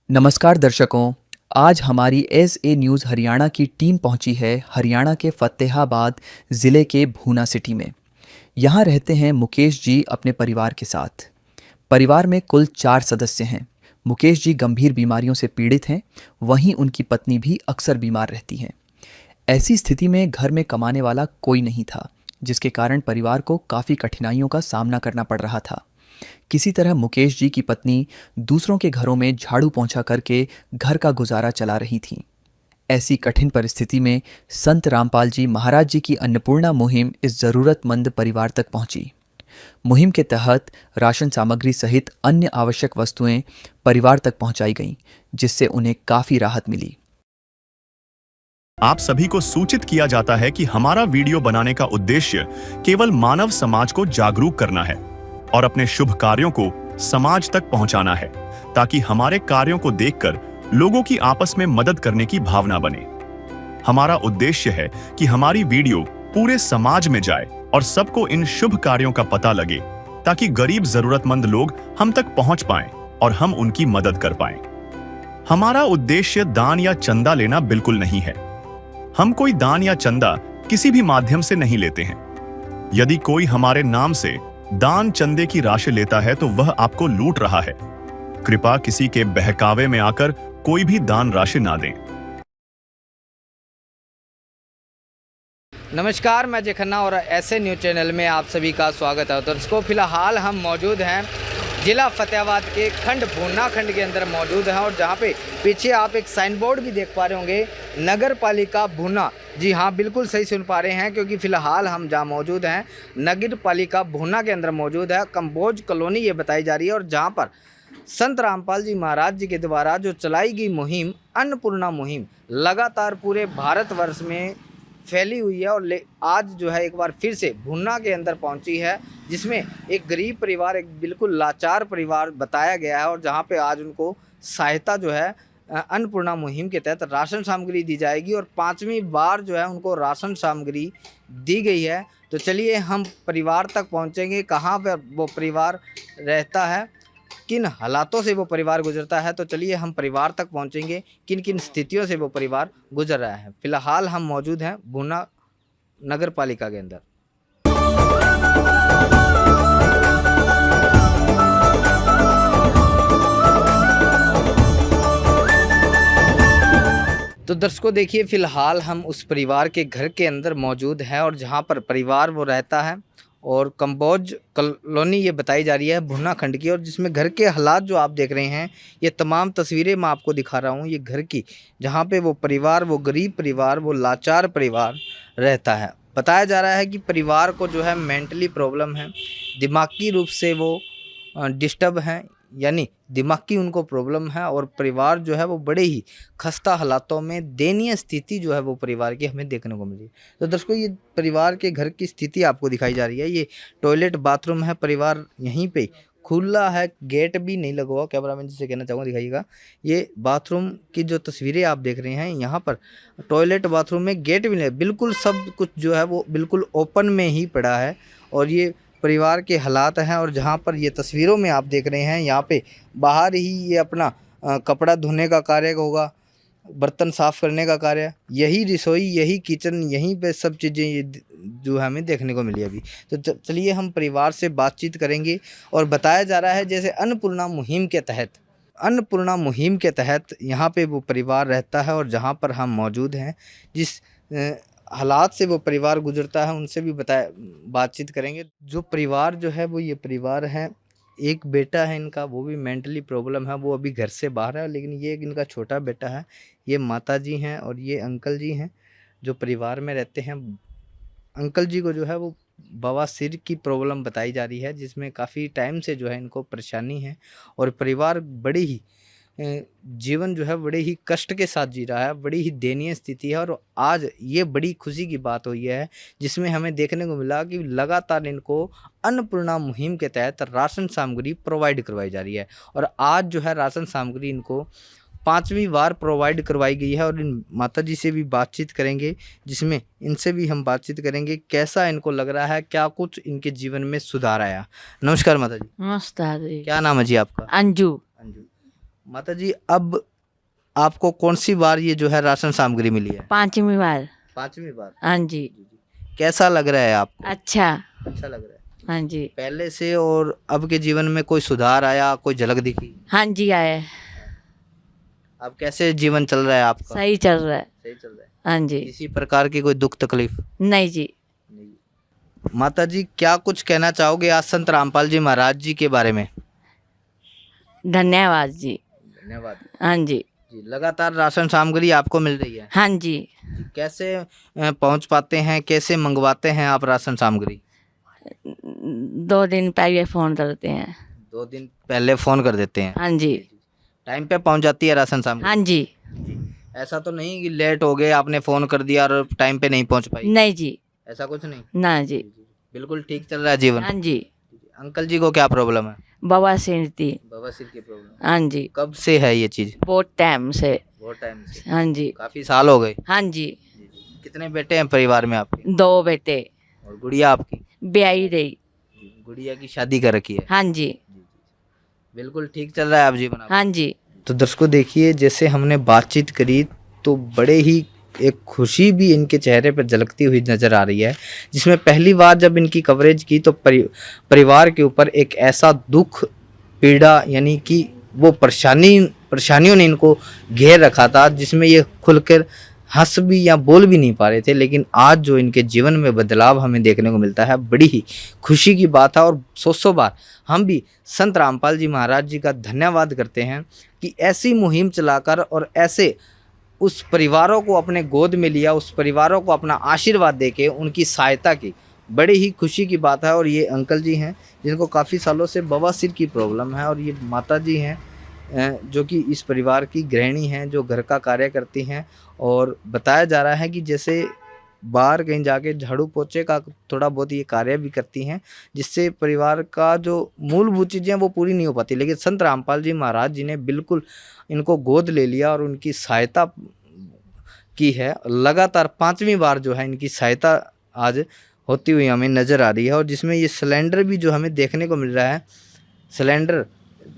नमस्कार दर्शकों। आज हमारी एस ए न्यूज़ हरियाणा की टीम पहुंची है हरियाणा के फ़तेहाबाद ज़िले के भूना सिटी में। यहाँ रहते हैं मुकेश जी अपने परिवार के साथ। परिवार में कुल 4 सदस्य हैं। मुकेश जी गंभीर बीमारियों से पीड़ित हैं, वहीं उनकी पत्नी भी अक्सर बीमार रहती हैं। ऐसी स्थिति में घर में कमाने वाला कोई नहीं था, जिसके कारण परिवार को काफ़ी कठिनाइयों का सामना करना पड़ रहा था। किसी तरह मुकेश जी की पत्नी दूसरों के घरों में झाड़ू पोंछा करके घर का गुजारा चला रही थीं। ऐसी कठिन परिस्थिति में संत रामपाल जी महाराज जी की अन्नपूर्णा मुहिम इस ज़रूरतमंद परिवार तक पहुंची। मुहिम के तहत राशन सामग्री सहित अन्य आवश्यक वस्तुएं परिवार तक पहुंचाई गईं, जिससे उन्हें काफ़ी राहत मिली। आप सभी को सूचित किया जाता है कि हमारा वीडियो बनाने का उद्देश्य केवल मानव समाज को जागरूक करना है और अपने शुभ कार्यों को समाज तक पहुंचाना है, ताकि हमारे कार्यों को देखकर लोगों की आपस में मदद करने की भावना बने। हमारा उद्देश्य है कि हमारी वीडियो पूरे समाज में जाए और सबको इन शुभ कार्यों का पता लगे, ताकि गरीब जरूरतमंद लोग हम तक पहुंच पाएं और हम उनकी मदद कर पाएं। हमारा उद्देश्य दान या चंदा लेना बिल्कुल नहीं है। हम कोई दान या चंदा किसी भी माध्यम से नहीं लेते हैं। यदि कोई हमारे नाम से दान चंदे की राशि लेता है तो वह आपको लूट रहा है। कृपया किसी के बहकावे में आकर कोई भी दान राशि ना दें। नमस्कार, मैं जय खन्ना और ऐसे न्यूज़ चैनल में आप सभी का स्वागत है। दर्शकों, फिलहाल हम मौजूद हैं जिला फतेहाबाद के खंड भूना खंड के अंदर मौजूद हैं, और जहां पे पीछे आप एक साइन बोर्ड भी देख पा रहे होंगे, नगर पालिका भूना। जी हाँ, बिल्कुल सही सुन पा रहे हैं, क्योंकि फ़िलहाल हम जहां मौजूद हैं नगर पालिका भूना के अंदर मौजूद है। कंबोज कॉलोनी ये बताई जा रही है, और जहाँ पर संत रामपाल जी महाराज जी के द्वारा जो चलाई गई मुहिम अन्नपूर्णा मुहिम लगातार पूरे भारतवर्ष में फैली हुई है, और आज जो है एक बार फिर से भूना के अंदर पहुंची है, जिसमें एक गरीब परिवार, एक बिल्कुल लाचार परिवार बताया गया है, और जहां पे आज उनको सहायता जो है अन्नपूर्णा मुहिम के तहत राशन सामग्री दी जाएगी, और 5वीं बार जो है उनको राशन सामग्री दी गई है। तो चलिए हम परिवार तक पहुँचेंगे, कहाँ पर वो परिवार रहता है, किन हालातों से वो परिवार गुजरता है। तो चलिए हम परिवार तक पहुंचेंगे, किन किन स्थितियों से वो परिवार गुजर रहा है। फिलहाल हम मौजूद हैं भूना नगर पालिका के अंदर। तो दर्शकों देखिए, फिलहाल हम उस परिवार के घर के अंदर मौजूद हैं, और जहां पर परिवार वो रहता है, और कंबोज कॉलोनी ये बताई जा रही है भूना खंड की, और जिसमें घर के हालात जो आप देख रहे हैं, ये तमाम तस्वीरें मैं आपको दिखा रहा हूँ ये घर की, जहाँ पे वो परिवार, वो गरीब परिवार, वो लाचार परिवार रहता है। बताया जा रहा है कि परिवार को जो है मेंटली प्रॉब्लम है, दिमागी रूप से वो डिस्टर्ब हैं, यानी दिमागी उनको प्रॉब्लम है, और परिवार जो है वो बड़े ही खस्ता हालातों में, दयनीय स्थिति जो है वो परिवार की हमें देखने को मिली। तो दर्शकों, ये परिवार के घर की स्थिति आपको दिखाई जा रही है। ये टॉयलेट बाथरूम है, परिवार यहीं पे खुला है, गेट भी नहीं लगा हुआ। कैमरामैन जिसे कहना चाहूँगा दिखाइएगा। ये बाथरूम की जो तस्वीरें आप देख रहे हैं, यहाँ पर टॉयलेट बाथरूम में गेट भी नहीं, बिल्कुल सब कुछ जो है वो बिल्कुल ओपन में ही पड़ा है, और ये परिवार के हालात हैं। और जहाँ पर ये तस्वीरों में आप देख रहे हैं, यहाँ पे बाहर ही ये अपना कपड़ा धोने का कार्य होगा, बर्तन साफ़ करने का कार्य, यही रसोई, यही किचन, यहीं पे सब चीज़ें ये जो हमें देखने को मिली अभी। तो चलिए हम परिवार से बातचीत करेंगे। और बताया जा रहा है जैसे अन्नपूर्णा मुहिम के तहत यहाँ पे वो परिवार रहता है, और जहाँ पर हम मौजूद हैं, जिस हालात से वो परिवार गुजरता है, उनसे भी बातचीत करेंगे। जो परिवार जो है वो ये परिवार है, एक बेटा है इनका, वो भी मेंटली प्रॉब्लम है, वो अभी घर से बाहर है, लेकिन ये इनका छोटा बेटा है। ये माता जी हैं और ये अंकल जी हैं जो परिवार में रहते हैं। अंकल जी को जो है वो बवासीर की प्रॉब्लम बताई जा रही है, जिसमें काफ़ी टाइम से जो है इनको परेशानी है, और परिवार बड़े ही जीवन जो है बड़े ही कष्ट के साथ जी रहा है, बड़ी ही दयनीय स्थिति है। और आज ये बड़ी खुशी की बात हुई है, जिसमें हमें देखने को मिला कि लगातार इनको अन्नपूर्णा मुहिम के तहत राशन सामग्री प्रोवाइड करवाई जा रही है, और आज जो है राशन सामग्री इनको 5वीं बार प्रोवाइड करवाई गई है। और इन माताजी से भी बातचीत करेंगे, जिसमें इनसे भी हम बातचीत करेंगे कैसा इनको लग रहा है, क्या कुछ इनके जीवन में सुधार आया। नमस्कार माता जी। नमस्कार जी। क्या नाम है जी आपका? अंजू। अंजू, माता जी, अब आपको कौन सी बार ये जो है राशन सामग्री मिली है? 5वीं बार। 5वीं बार। हाँ जी। कैसा लग रहा है आपको? अच्छा। अच्छा लग रहा है। हाँ जी। पहले से और अब के जीवन में कोई सुधार आया, कोई झलक दिखी? हाँ जी आए। अब कैसे जीवन चल रहा है आपका? सही चल रहा है। सही चल रहा है। हाँ जी। किसी प्रकार की कोई दुख तकलीफ? नहीं जी। माता जी, क्या कुछ कहना चाहोगे आज संत रामपाल जी महाराज जी के बारे में? धन्यवाद जी। धन्यवाद हाँ जी। जी। लगातार राशन सामग्री आपको मिल रही है? हाँ जी। कैसे पहुंच पाते हैं, कैसे मंगवाते हैं आप राशन सामग्री? 2 दिन पहले फ़ोन करते हैं। 2 दिन पहले फोन कर देते हैं। हाँ जी। टाइम पे पहुंच जाती है राशन सामग्री? हाँ जी। ऐसा तो नहीं कि लेट हो गए, आपने फोन कर दिया और टाइम पे नहीं पहुंच पाई? नहीं जी। ऐसा कुछ नहीं? ना जी। बिल्कुल ठीक चल रहा है जीवन? हाँ जी। अंकल जी को क्या प्रॉब्लम है? बवासीर थी। बवासीर की प्रॉब्लम? हाँ जी। कब से है ये चीज? बहुत टाइम से। बहुत टाइम से? हाँ जी। काफी साल हो गए? हाँ जी। कितने बेटे हैं परिवार में आपके? 2 बेटे। और गुड़िया आपकी? ब्याही रही। गुड़िया की शादी कर रखी है? हाँ जी। बिल्कुल ठीक चल रहा है आप जीवन आपका? हाँ जी। तो दर्शकों देखिए, जैसे हमने बातचीत करी तो बड़े ही एक खुशी भी इनके चेहरे पर झलकती हुई नज़र आ रही है, जिसमें पहली बार जब इनकी कवरेज की तो परिवार के ऊपर एक ऐसा दुख, पीड़ा, यानी कि वो परेशानियों ने इनको घेर रखा था, जिसमें ये खुलकर हंस भी या बोल भी नहीं पा रहे थे। लेकिन आज जो इनके जीवन में बदलाव हमें देखने को मिलता है, बड़ी ही खुशी की बात है। और 100 बार हम भी संत रामपाल जी महाराज जी का धन्यवाद करते हैं कि ऐसी मुहिम चलाकर और ऐसे उस परिवारों को अपने गोद में लिया, उस परिवारों को अपना आशीर्वाद देके उनकी सहायता की। बड़ी ही खुशी की बात है। और ये अंकल जी हैं जिनको काफ़ी सालों से बवासीर की प्रॉब्लम है, और ये माता जी हैं जो कि इस परिवार की गृहिणी हैं, जो घर का कार्य करती हैं। और बताया जा रहा है कि जैसे बाहर कहीं जाके झाड़ू पोछे का थोड़ा बहुत ये कार्य भी करती हैं, जिससे परिवार का जो मूलभूत चीज़ें वो पूरी नहीं हो पाती। लेकिन संत रामपाल जी महाराज जी ने बिल्कुल इनको गोद ले लिया और उनकी सहायता की है। लगातार 5वीं बार जो है इनकी सहायता आज होती हुई हमें नज़र आ रही है। और जिसमें ये सिलेंडर भी जो हमें देखने को मिल रहा है, सिलेंडर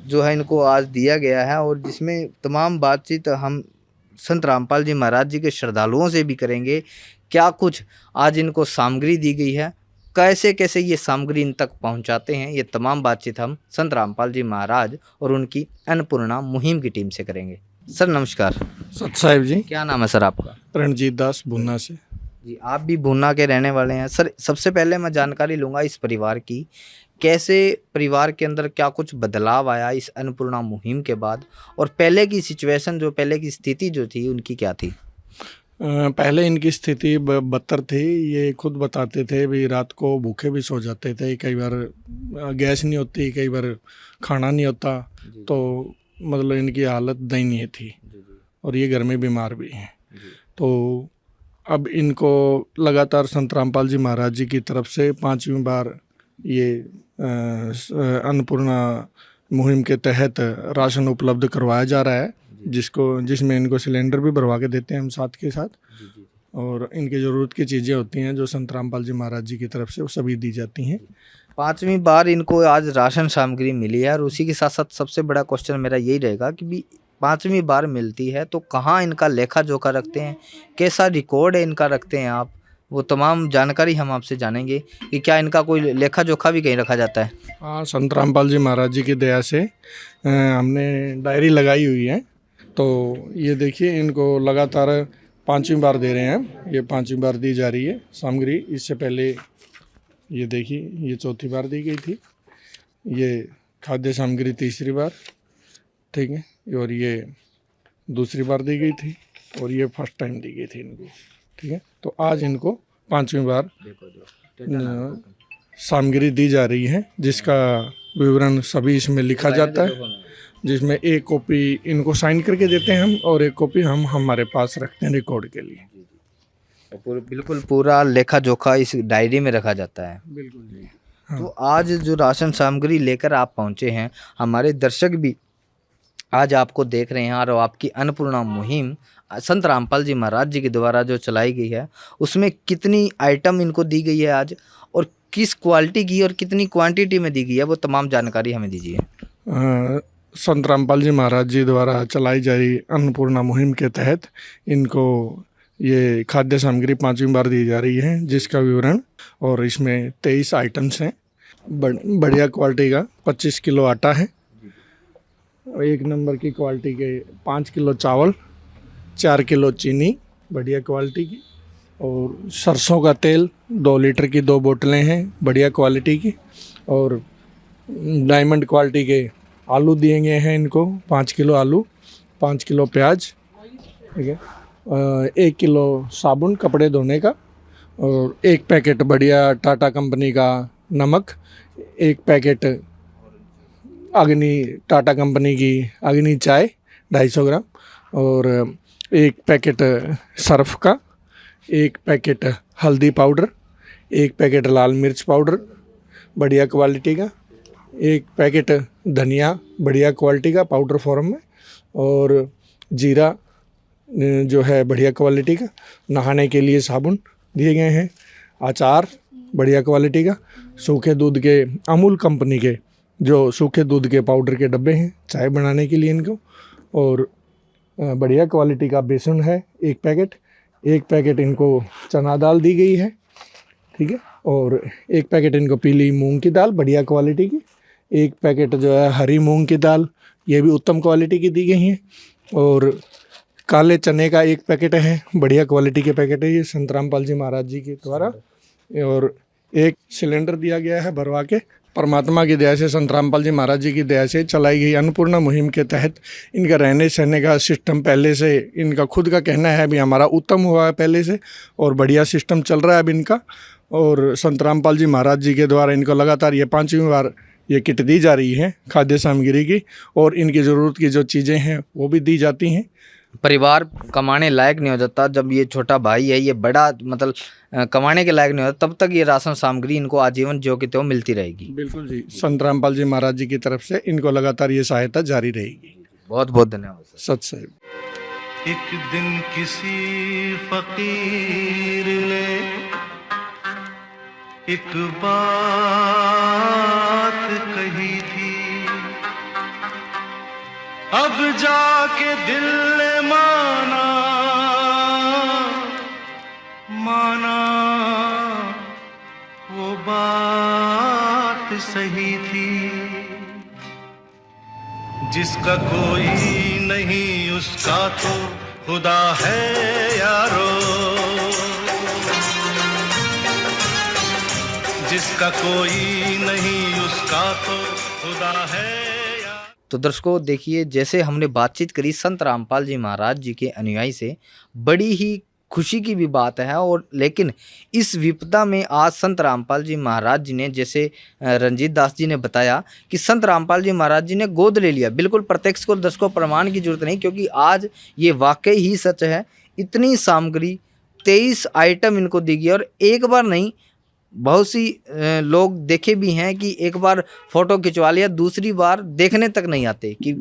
जो है इनको आज दिया गया है। और जिसमें तमाम बातचीत हम संत रामपाल जी महाराज जी के श्रद्धालुओं से भी करेंगे, क्या कुछ आज इनको सामग्री दी गई है, कैसे कैसे ये सामग्री इन तक पहुंचाते हैं, ये तमाम बातचीत हम संत रामपाल जी महाराज और उनकी अन्नपूर्णा मुहिम की टीम से करेंगे। सर नमस्कार। सत साहिब जी। क्या नाम है सर आपका? रणजीत दास भुन्ना से जी। आप भी भुन्ना के रहने वाले हैं। सर सबसे पहले मैं जानकारी लूँगा इस परिवार की, कैसे परिवार के अंदर क्या कुछ बदलाव आया इस अन्नपूर्णा मुहिम के बाद, और पहले की सिचुएशन जो पहले की स्थिति जो थी उनकी क्या थी? पहले इनकी स्थिति बदतर थी। ये खुद बताते थे भी रात को भूखे भी सो जाते थे, कई बार गैस नहीं होती, कई बार खाना नहीं होता, तो मतलब इनकी हालत दयनीय थी। और ये घर में बीमार भी हैं। तो अब इनको लगातार संत रामपाल जी महाराज जी की तरफ से 5वीं बार ये अन्नपूर्णा मुहिम के तहत राशन उपलब्ध करवाया जा रहा है, जिसमें इनको सिलेंडर भी भरवा के देते हैं हम साथ के साथ। और इनकी ज़रूरत की चीज़ें होती हैं जो संत रामपाल जी महाराज जी की तरफ से वो सभी दी जाती हैं। 5वीं बार इनको आज राशन सामग्री मिली है। और उसी के साथ साथ सबसे बड़ा क्वेश्चन मेरा यही रहेगा कि भी 5वीं बार मिलती है तो कहाँ इनका लेखा जोखा रखते हैं, कैसा रिकॉर्ड है इनका रखते हैं आप, वो तमाम जानकारी हम आपसे जानेंगे कि क्या इनका कोई लेखा जोखा भी कहीं रखा जाता है? हाँ, संत रामपाल जी महाराज जी की दया से हमने डायरी लगाई हुई है। तो ये देखिए, इनको लगातार 5वीं बार दे रहे हैं हम। ये 5वीं बार दी जा रही है सामग्री। इससे पहले ये देखिए, ये 4थी बार दी गई थी। ये खाद्य सामग्री 3री बार, ठीक है, और ये 2री बार दी गई थी, और ये फर्स्ट टाइम दी गई थी इनको, ठीक है। तो आज इनको 5वीं बार सामग्री दी जा रही है, जिसका विवरण सभी इसमें लिखा जाता है, जिसमें एक कॉपी इनको साइन करके देते हैं हम, और एक कॉपी हम हमारे पास रखते हैं रिकॉर्ड के लिए। बिल्कुल पूरा लेखा जोखा इस डायरी में रखा जाता है। बिल्कुल जी। तो आज जो राशन सामग्री लेकर आप पहुंचे हैं, हमारे दर्शक भी आज आपको देख रहे हैं, और आपकी अन्नपूर्णा मुहिम संत रामपाल जी महाराज जी के द्वारा जो चलाई गई है, उसमें कितनी आइटम इनको दी गई है आज, और किस क्वालिटी की और कितनी क्वांटिटी में दी गई है, वो तमाम जानकारी हमें दीजिए। संत रामपाल जी महाराज जी द्वारा चलाई जा रही अन्नपूर्णा मुहिम के तहत इनको ये खाद्य सामग्री 5वीं बार दी जा रही है, जिसका विवरण, और इसमें 23 आइटम्स हैं। बढ़िया क्वालिटी का 25 किलो आटा है, 1 नंबर की क्वालिटी के 5 किलो चावल, 4 किलो चीनी बढ़िया क्वालिटी की, और सरसों का तेल 2 लीटर की 2 बोतलें हैं बढ़िया क्वालिटी की, और डायमंड क्वालिटी के आलू दिए गए हैं इनको, 5 किलो आलू, 5 किलो प्याज, ठीक है, 1 किलो साबुन कपड़े धोने का, और 1 पैकेट बढ़िया टाटा कंपनी का नमक, 1 पैकेट अग्नि टाटा कंपनी की अग्नि चाय 250 ग्राम, और 1 पैकेट सर्फ का, 1 पैकेट हल्दी पाउडर, 1 पैकेट लाल मिर्च पाउडर बढ़िया क्वालिटी का, 1 पैकेट धनिया बढ़िया क्वालिटी का पाउडर फॉर्म में, और जीरा जो है बढ़िया क्वालिटी का, नहाने के लिए साबुन दिए गए हैं, अचार बढ़िया क्वालिटी का, सूखे दूध के अमूल कंपनी के जो सूखे दूध के पाउडर के डब्बे हैं चाय बनाने के लिए इनको, और बढ़िया क्वालिटी का बेसन है 1 पैकेट, 1 पैकेट इनको चना दाल दी गई है, ठीक है, और 1 पैकेट इनको पीली मूंग की दाल बढ़िया क्वालिटी की, 1 पैकेट जो है हरी मूंग की दाल, ये भी उत्तम क्वालिटी की दी गई है, और काले चने का 1 पैकेट है बढ़िया क्वालिटी के पैकेट है ये संत रामपाल जी महाराज जी के द्वारा, और 1 सिलेंडर दिया गया है भरवा के। परमात्मा की दया से, संत रामपाल जी महाराज जी की दया से चलाई गई अन्नपूर्णा मुहिम के तहत इनका रहने सहने का सिस्टम पहले से, इनका खुद का कहना है अभी हमारा उत्तम हुआ है पहले से, और बढ़िया सिस्टम चल रहा है अब इनका, और संत रामपाल जी महाराज जी के द्वारा इनको लगातार ये 5वीं बार ये किट दी जा रही है खाद्य सामग्री की, और इनकी ज़रूरत की जो चीज़ें हैं वो भी दी जाती हैं। परिवार कमाने लायक नहीं हो जाता, जब ये छोटा भाई है, ये बड़ा मतलब कमाने के लायक नहीं होता, तब तक ये राशन सामग्री इनको आजीवन जो कि तो मिलती रहेगी। बिल्कुल जी, संत रामपाल जी महाराज जी की तरफ से इनको लगातार ये सहायता जारी रहेगी। बहुत बहुत धन्यवाद सर। सच साहिब। एक दिन किसी फकीर ने एक बात कही थी, अब जाके दिल ने माना वो बात सही थी। जिसका कोई नहीं उसका तो खुदा है यारो, जिसका कोई नहीं उसका तो खुदा है। तो दर्शकों देखिए, जैसे हमने बातचीत करी संत रामपाल जी महाराज जी के अनुयायी से, बड़ी ही खुशी की भी बात है। और लेकिन इस विपदा में आज संत रामपाल जी महाराज जी ने, जैसे रंजीत दास जी ने बताया कि संत रामपाल जी महाराज जी ने गोद ले लिया। बिल्कुल प्रत्यक्ष को दर्शकों प्रमाण की जरूरत नहीं, क्योंकि आज ये वाकई ही सच है। इतनी सामग्री 23 आइटम इनको दी गई, और एक बार नहीं, बहुत सी लोग देखे भी हैं कि एक बार फोटो खिंचवा लिया, दूसरी बार देखने तक नहीं आते कि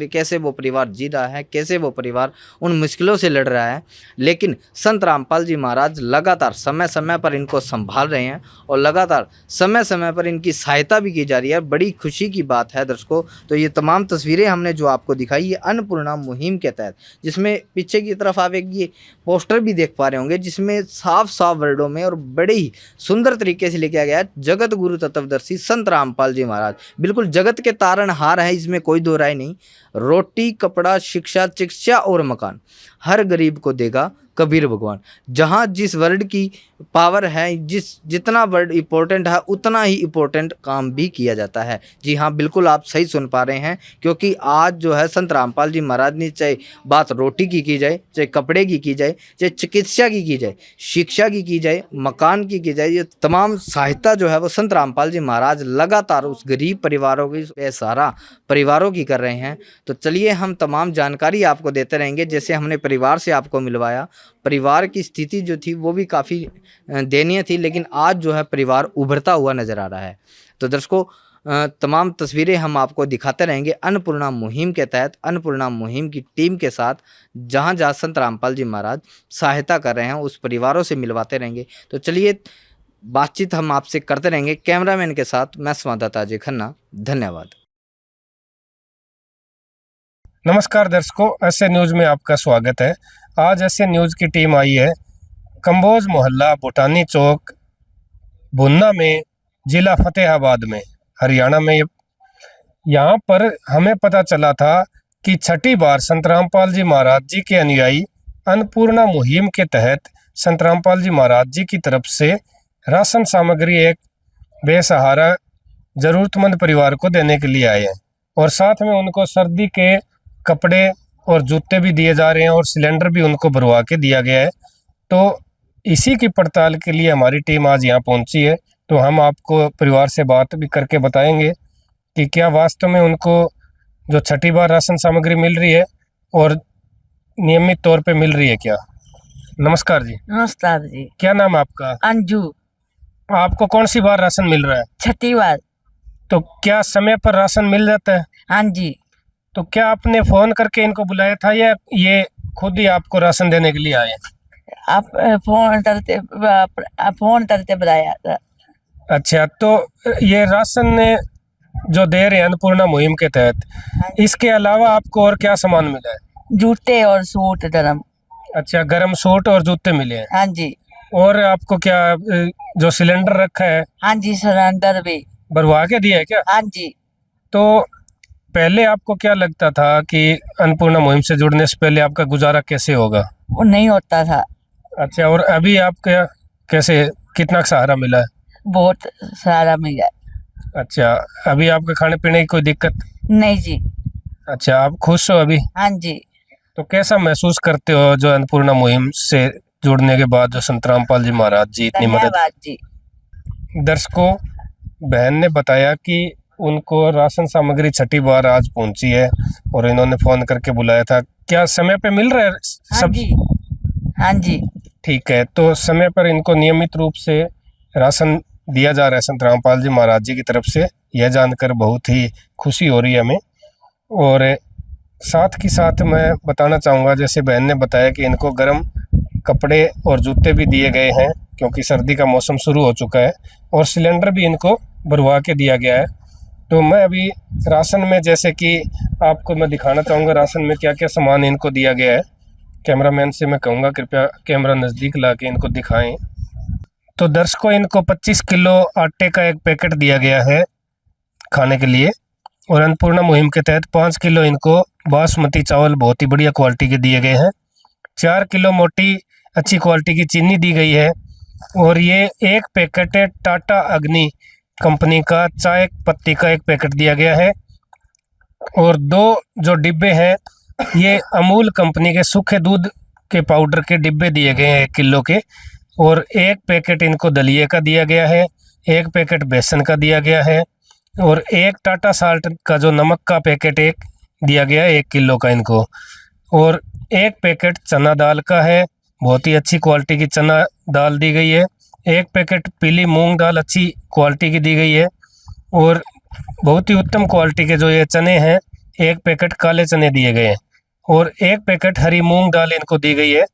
कैसे वो परिवार जी रहा है, कैसे वो परिवार उन मुश्किलों से लड़ रहा है। लेकिन संत रामपाल जी महाराज लगातार समय समय पर इनको संभाल रहे हैं, और लगातार समय समय पर इनकी सहायता भी की जा रही है। बड़ी खुशी की बात है दर्शकों। तो ये तमाम तस्वीरें हमने जो आपको दिखाई, ये अन्नपूर्णा मुहिम के तहत, जिसमें पीछे की तरफ आप एक ये पोस्टर भी देख पा रहे होंगे, जिसमें साफ साफ वर्डों में और बड़े ही सुंदर तरीके से लिखा गया है, जगत गुरु तत्वदर्शी संत रामपाल जी महाराज। बिल्कुल जगत के तारनहार है, इसमें कोई दो राय नहीं। रोटी, कपड़ा, शिक्षा, चिकित्सा और मकान हर गरीब को देगा कबीर भगवान। जहाँ जिस वर्ड की पावर है, जितना वर्ड इम्पोर्टेंट है, उतना ही इम्पोर्टेंट काम भी किया जाता है। जी हाँ, बिल्कुल आप सही सुन पा रहे हैं, क्योंकि आज जो है संत रामपाल जी महाराज ने, चाहे बात रोटी की जाए, चाहे कपड़े की जाए, चाहे चिकित्सा की जाए, शिक्षा की जाए, मकान की जाए, ये तमाम सहायता जो है वो संत रामपाल जी महाराज लगातार उस गरीब परिवारों की, बेसहारा परिवारों की कर रहे हैं। तो चलिए हम तमाम जानकारी आपको देते रहेंगे। जैसे हमने परिवार से आपको मिलवाया, परिवार की स्थिति जो थी वो भी काफ़ी दयनीय थी, लेकिन आज जो है परिवार उभरता हुआ नज़र आ रहा है। तो दर्शकों तमाम तस्वीरें हम आपको दिखाते रहेंगे अन्नपूर्णा मुहिम के तहत, अन्नपूर्णा मुहिम की टीम के साथ, जहाँ जहाँ संत रामपाल जी महाराज सहायता कर रहे हैं, उस परिवारों से मिलवाते रहेंगे। तो चलिए बातचीत हम आपसे करते रहेंगे। कैमरामैन के साथ मैं संवाददाता अजय खन्ना, धन्यवाद। नमस्कार दर्शकों, एसए न्यूज़ में आपका स्वागत है। आज एसए न्यूज़ की टीम आई है कंबोज मोहल्ला भूटानी चौक भुन्ना में, जिला फतेहाबाद में, हरियाणा में। यहाँ पर हमें पता चला था कि छठी बार संत रामपाल जी महाराज जी के अनुयायी अन्नपूर्णा मुहिम के तहत संत रामपाल जी महाराज जी की तरफ से राशन सामग्री एक बेसहारा ज़रूरतमंद परिवार को देने के लिए आए हैं और साथ में उनको सर्दी के कपड़े और जूते भी दिए जा रहे हैं और सिलेंडर भी उनको भरवा के दिया गया है। तो इसी की पड़ताल के लिए हमारी टीम आज यहाँ पहुँची है। तो हम आपको परिवार से बात भी करके बताएंगे कि क्या वास्तव में उनको जो छठी बार राशन सामग्री मिल रही है और नियमित तौर पे मिल रही है क्या। नमस्कार जी। नमस्कार जी। क्या नाम है आपका। अंजू। आपको कौन सी बार राशन मिल रहा है। छठी बार। तो क्या समय पर राशन मिल जाता है। हाँ जी। तो क्या आपने फ़ोन करके इनको बुलाया था या ये खुद ही आपको राशन देने के लिए आए। आप फोन करते बताया था। अच्छा, तो ये राशन जो दे रहे हैं अन्नपूर्णा मुहिम के तहत, इसके अलावा आपको और क्या सामान मिला है। जूते और सूट गरम। अच्छा, गरम सूट और जूते मिले हैं। हाँ जी। और आपको क्या जो सिलेंडर रखा है। हाँ जी, सिलेंडर भी भरवा के दिया है क्या। हाँ जी। तो पहले आपको क्या लगता था कि अन्नपूर्णा मुहिम से जुड़ने से पहले आपका गुजारा कैसे होगा। वो नहीं होता था। अच्छा, और अभी आपका कैसे कितना सहारा मिला है। बहुत सारा मिला। अच्छा, अभी आपके खाने पीने की कोई दिक्कत नहीं जी। अच्छा, आप खुश हो अभी। हाँ जी। तो कैसा महसूस करते हो जो अन्नपूर्णा मुहिम से जुड़ने के बाद जो संत रामपाल जी महाराज जी इतनी मदद। धन्यवाद जी। दर्शकों, बहन ने बताया कि उनको राशन सामग्री छठी बार आज पहुंची है और इन्होंने फ़ोन करके बुलाया था। क्या समय पे मिल रहा है हाँ सब। जी। हाँ जी। ठीक है, तो समय पर इनको नियमित रूप से राशन दिया जा रहा है संत रामपाल जी महाराज जी की तरफ से। यह जानकर बहुत ही खुशी हो रही है हमें। और साथ ही साथ मैं बताना चाहूँगा, जैसे बहन ने बताया कि इनको गर्म कपड़े और जूते भी दिए गए हैं क्योंकि सर्दी का मौसम शुरू हो चुका है, और सिलेंडर भी इनको भरवा के दिया गया है। तो मैं अभी राशन में, जैसे कि आपको मैं दिखाना चाहूँगा राशन में क्या क्या सामान इनको दिया गया है। कैमरामैन से मैं कहूँगा कृपया कैमरा नज़दीक ला के इनको दिखाएं। तो दर्शकों, इनको 25 किलो आटे का एक पैकेट दिया गया है खाने के लिए, और अन्नपूर्णा मुहिम के तहत 5 किलो इनको बासमती चावल बहुत ही बढ़िया क्वालिटी के दिए गए हैं। 4 किलो मोटी अच्छी क्वालिटी की चीनी दी गई है, और ये एक पैकेट है टाटा अग्नि कंपनी का चाय पत्ती का एक पैकेट दिया गया है, और 2 जो डिब्बे हैं ये अमूल कंपनी के सूखे दूध के पाउडर के डिब्बे दिए गए हैं 1 किलो के, और एक पैकेट इनको दलिए का दिया गया है, एक पैकेट बेसन का दिया गया है, और एक टाटा साल्ट का जो नमक का पैकेट एक दिया गया है 1 किलो का इनको, और एक पैकेट चना दाल का है, बहुत ही अच्छी क्वालिटी की चना दाल दी गई है। एक पैकेट पीली मूंग दाल अच्छी क्वालिटी की दी गई है, और बहुत ही उत्तम क्वालिटी के जो ये चने हैं, एक पैकेट काले चने दिए गए हैं, और एक पैकेट हरी मूंग दाल इनको दी गई है,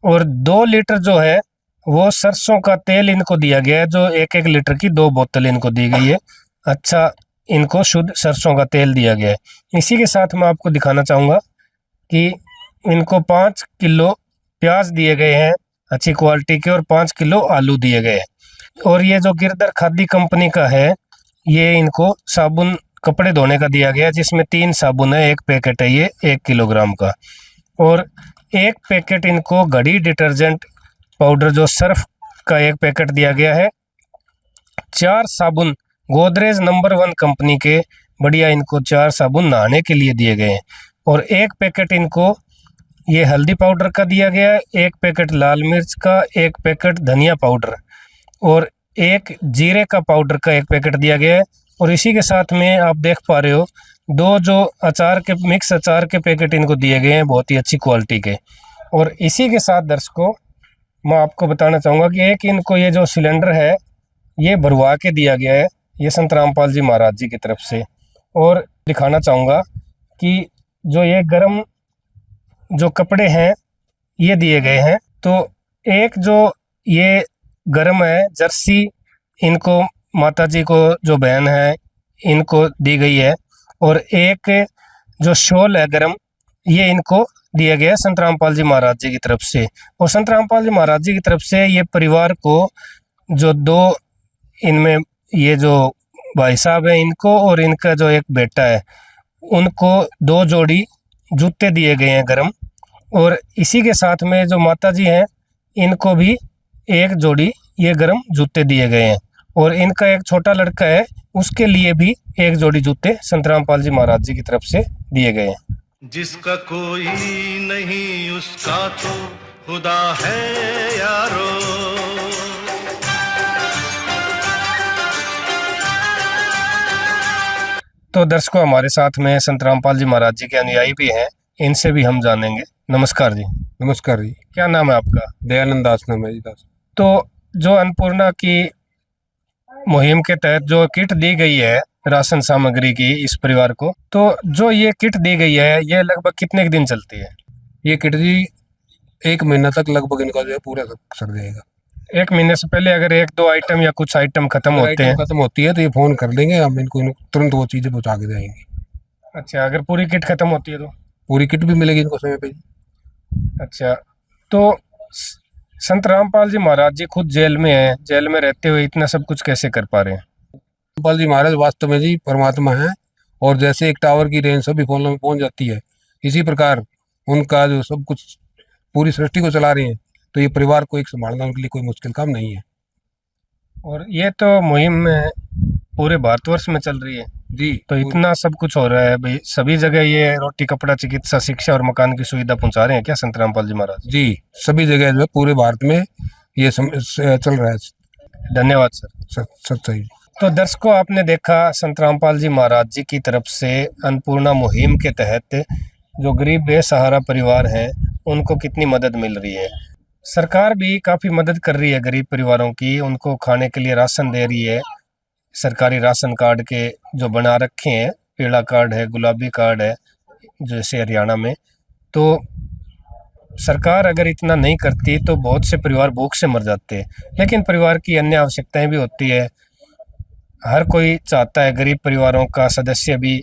और 2 लीटर जो है वो सरसों का तेल इनको दिया गया है, जो 1-1 लीटर की 2 बोतल इनको दी गई है। अच्छा, इनको शुद्ध सरसों का तेल दिया गया है। इसी के साथ मैं आपको दिखाना चाहूँगा कि इनको 5 किलो प्याज दिए गए हैं अच्छी क्वालिटी के, और 5 किलो आलू दिए गए हैं। और ये जो गिरधर खादी कंपनी का है, ये इनको साबुन कपड़े धोने का दिया गया है, जिसमें 3 साबुन है, एक पैकेट है ये 1 किलोग्राम का, और एक पैकेट इनको घड़ी डिटर्जेंट पाउडर जो सर्फ का एक पैकेट दिया गया है। 4 साबुन गोदरेज नंबर 1 कंपनी के बढ़िया इनको 4 साबुन नहाने के लिए दिए गए हैं, और एक पैकेट इनको ये हल्दी पाउडर का दिया गया है, एक पैकेट लाल मिर्च का, एक पैकेट धनिया पाउडर, और एक जीरे का पाउडर का एक पैकेट दिया गया है। और इसी के साथ में आप देख पा रहे हो 2 जो अचार के मिक्स अचार के पैकेट इनको दिए गए हैं बहुत ही अच्छी क्वालिटी के। और इसी के साथ दर्शकों, मैं आपको बताना चाहूँगा कि एक इनको ये जो सिलेंडर है ये भरवा के दिया गया है, ये संत रामपाल जी महाराज जी की तरफ से। और दिखाना चाहूँगा कि जो ये गर्म जो कपड़े हैं ये दिए गए हैं, तो एक जो ये गर्म है जर्सी इनको माता जी को जो बहन है इनको दी गई है, और एक जो शॉल है गर्म ये इनको दिया गया संत रामपाल जी महाराज जी की तरफ से। और संत रामपाल जी महाराज जी की तरफ से ये परिवार को जो दो, इनमें ये जो भाई साहब हैं इनको और इनका जो एक बेटा है, उनको 2 जोड़ी जूते दिए गए हैं गरम। और इसी के साथ में जो माता जी हैं इनको भी 1 जोड़ी ये गरम जूते दिए गए हैं। और इनका एक छोटा लड़का है, उसके लिए भी 1 जोड़ी जूते संत रामपाल जी महाराज जी की तरफ से दिए गए हैं। जिसका कोई नहीं उसका तो खुदा है यारो। तो दर्शकों, हमारे साथ में संत रामपाल जी महाराज जी के अनुयायी भी हैं, इनसे भी हम जानेंगे। नमस्कार जी। नमस्कार जी। क्या नाम है आपका? दयानंद दास नाम है जी। दास। तो जो अन्नपूर्णा की मुहिम के तहत जो किट दी गई है राशन सामग्री की इस परिवार को, तो जो ये किट दी गई है ये लगभग कितने दिन चलती है? ये किट जी 1 महीना तक लगभग इनका जो है पूरा सर जाएगा। 1 महीने से पहले अगर 1-2 आइटम या कुछ आइटम खत्म होते हैं, खत्म होती है तो ये फोन कर देंगे, हम इनको तुरंत वो चीजें पहुंचा के जाएंगे। अच्छा, अगर पूरी किट खत्म होती है तो पूरी किट भी मिलेगी इनको समय पे जी। अच्छा, तो संत रामपाल जी महाराज जी खुद जेल में हैं, जेल में रहते हुए इतना सब कुछ कैसे कर पा रहे हैं? रामपाल जी महाराज वास्तव में जी परमात्मा है, और जैसे एक टावर की रेंज सभी फोनों में पहुंच जाती है, इसी प्रकार उनका जो सब कुछ पूरी सृष्टि को चला रहे हैं, तो ये परिवार को एक संभालना उनके लिए कोई मुश्किल काम नहीं है। और ये तो मुहिम पूरे भारतवर्ष में चल रही है जी। तो इतना सब कुछ हो रहा है भाई, सभी जगह ये रोटी, कपड़ा, चिकित्सा, शिक्षा और मकान की सुविधा पहुंचा रहे हैं क्या संत रामपाल जी महाराज? जी, सभी जगह जो है पूरे भारत में ये चल रहा है। धन्यवाद सर। सही। तो दर्शकों, आपने देखा संत रामपाल जी महाराज जी की तरफ से अन्नपूर्णा मुहिम के तहत जो गरीब बेसहारा परिवार हैं उनको कितनी मदद मिल रही है। सरकार भी काफ़ी मदद कर रही है गरीब परिवारों की, उनको खाने के लिए राशन दे रही है। सरकारी राशन कार्ड के जो बना रखे हैं, पीला कार्ड है, गुलाबी कार्ड है, जैसे हरियाणा में। तो सरकार अगर इतना नहीं करती तो बहुत से परिवार भूख से मर जाते। लेकिन परिवार की अन्य आवश्यकताएं भी होती है। हर कोई चाहता है, गरीब परिवारों का सदस्य भी,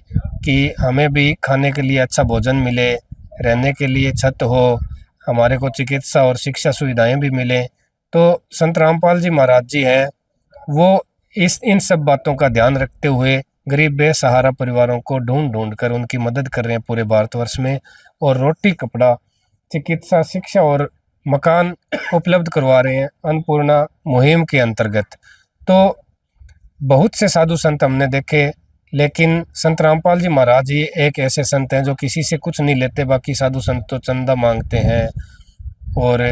कि हमें भी खाने के लिए अच्छा भोजन मिले, रहने के लिए छत हो, हमारे को चिकित्सा और शिक्षा सुविधाएं भी मिलें। तो संत रामपाल जी महाराज जी हैं, वो इन सब बातों का ध्यान रखते हुए गरीब बेसहारा परिवारों को ढूंढ कर उनकी मदद कर रहे हैं पूरे भारतवर्ष में, और रोटी, कपड़ा, चिकित्सा, शिक्षा और मकान उपलब्ध करवा रहे हैं अन्नपूर्णा मुहिम के अंतर्गत। तो बहुत से साधु संत हमने देखे, लेकिन संत रामपाल जी महाराज जी एक ऐसे संत हैं जो किसी से कुछ नहीं लेते। बाकी साधु संत तो चंदा मांगते हैं और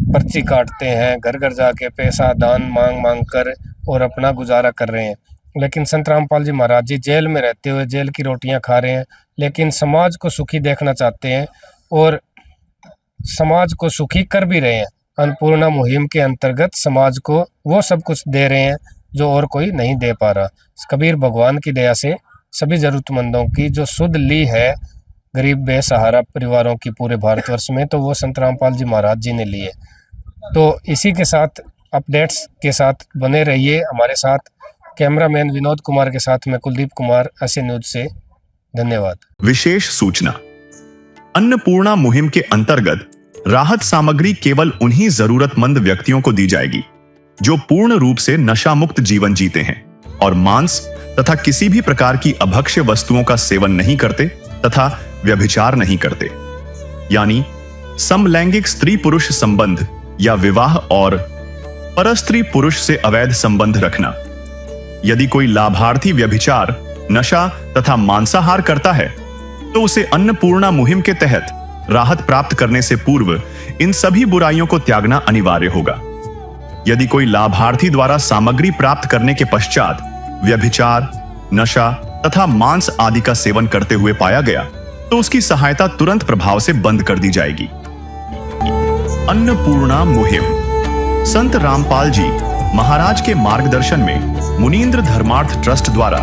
पर्ची काटते हैं, घर घर जाके पैसा दान मांग कर और अपना गुजारा कर रहे हैं। लेकिन संत रामपाल जी महाराज जी जेल में रहते हुए जेल की रोटियां खा रहे हैं, लेकिन समाज को सुखी देखना चाहते हैं और समाज को सुखी कर भी रहे हैं। अन्नपूर्णा मुहिम के अंतर्गत समाज को वो सब कुछ दे रहे हैं जो और कोई नहीं दे पा रहा। कबीर भगवान की दया से सभी ज़रूरतमंदों की जो सुध ली है गरीब बेसहारा परिवारों की पूरे भारतवर्ष में, तो वो संत रामपाल जी महाराज जी ने लिए। तो इसी के साथ अपडेट्स के साथ बने रहिए हमारे साथ। कैमरामैन विनोद कुमार के साथ में कुलदीप कुमार, एसए न्यूज से। धन्यवाद। विशेष सूचना, अन्नपूर्णा मुहिम के अंतर्गत राहत सामग्री केवल उन्हीं जरूरतमंद व्यक्तियों को दी जाएगी जो पूर्ण रूप से नशा मुक्त जीवन जीते हैं और मांस तथा किसी भी प्रकार की अभक्ष्य वस्तुओं का सेवन नहीं करते तथा व्यभिचार नहीं करते, यानी समलैंगिक स्त्री पुरुष संबंध या विवाह और परस्त्री पुरुष से अवैध संबंध रखना। यदि कोई लाभार्थी व्यभिचार, नशा तथा मांसाहार करता है तो उसे अन्नपूर्णा मुहिम के तहत राहत प्राप्त करने से पूर्व इन सभी बुराइयों को त्यागना अनिवार्य होगा। यदि कोई लाभार्थी द्वारा सामग्री प्राप्त करने के पश्चात व्यभिचार, नशा तथा मांस आदि का सेवन करते हुए पाया गया तो उसकी सहायता तुरंत प्रभाव से बंद कर दी जाएगी। अन्नपूर्णा मुहिम संत रामपाल जी महाराज के मार्गदर्शन में मुनीन्द्र धर्मार्थ ट्रस्ट द्वारा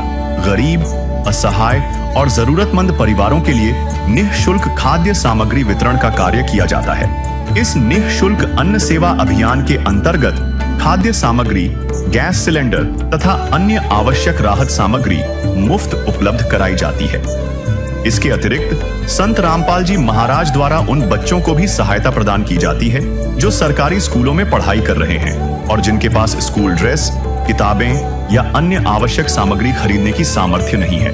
गरीब, असहाय और जरूरतमंद परिवारों के लिए निःशुल्क खाद्य सामग्री वितरण का कार्य किया जाता है। इस निःशुल्क अन्न सेवा अभियान के अंतर्गत खाद्य सामग्री, गैस सिलेंडर तथा अन्य आवश्यक राहत सामग्री मुफ्त उपलब्ध कराई जाती है। इसके अतिरिक्त संत रामपाल जी महाराज द्वारा उन बच्चों को भी सहायता प्रदान की जाती है जो सरकारी स्कूलों में पढ़ाई कर रहे हैं और जिनके पास स्कूल ड्रेस, किताबें या अन्य आवश्यक सामग्री खरीदने की सामर्थ्य नहीं है।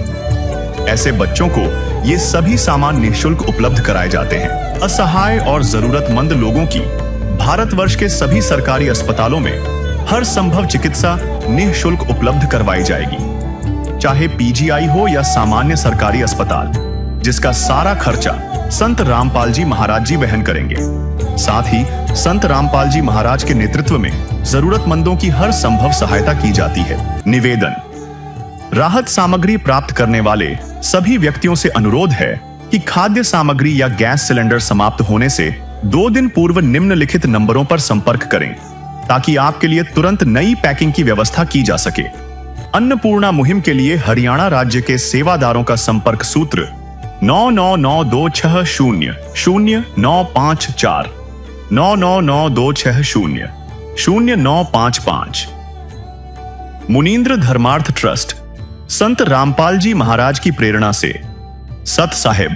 ऐसे बच्चों को ये सभी सामान निःशुल्क उपलब्ध कराए जाते हैं। असहाय और जरूरतमंद लोगों की भारतवर्ष के सभी सरकारी अस्पतालों में हर संभव चिकित्सा निःशुल्क उपलब्ध करवाई जाएगी, चाहे पीजीआई हो या सामान्य सरकारी अस्पताल, जिसका सारा खर्चा संत रामपाल जी महाराज जी वहन करेंगे। साथ ही संत रामपाल जी महाराज के नेतृत्व में जरूरतमंदों की हर संभव सहायता की जाती है। निवेदन: राहत सामग्री प्राप्त करने वाले सभी व्यक्तियों से अनुरोध है कि खाद्य सामग्री या गैस सिलेंडर समाप्त होने से 2 दिन पूर्व निम्नलिखित नंबरों पर संपर्क करें ताकि आपके लिए तुरंत नई पैकिंग की व्यवस्था की जा सके। अन्नपूर्णा मुहिम के लिए हरियाणा राज्य के सेवादारों का संपर्क सूत्र 9992600954 9992600955। मुनींद्र धर्मार्थ ट्रस्ट संत रामपाल जी महाराज की प्रेरणा से सत साहिब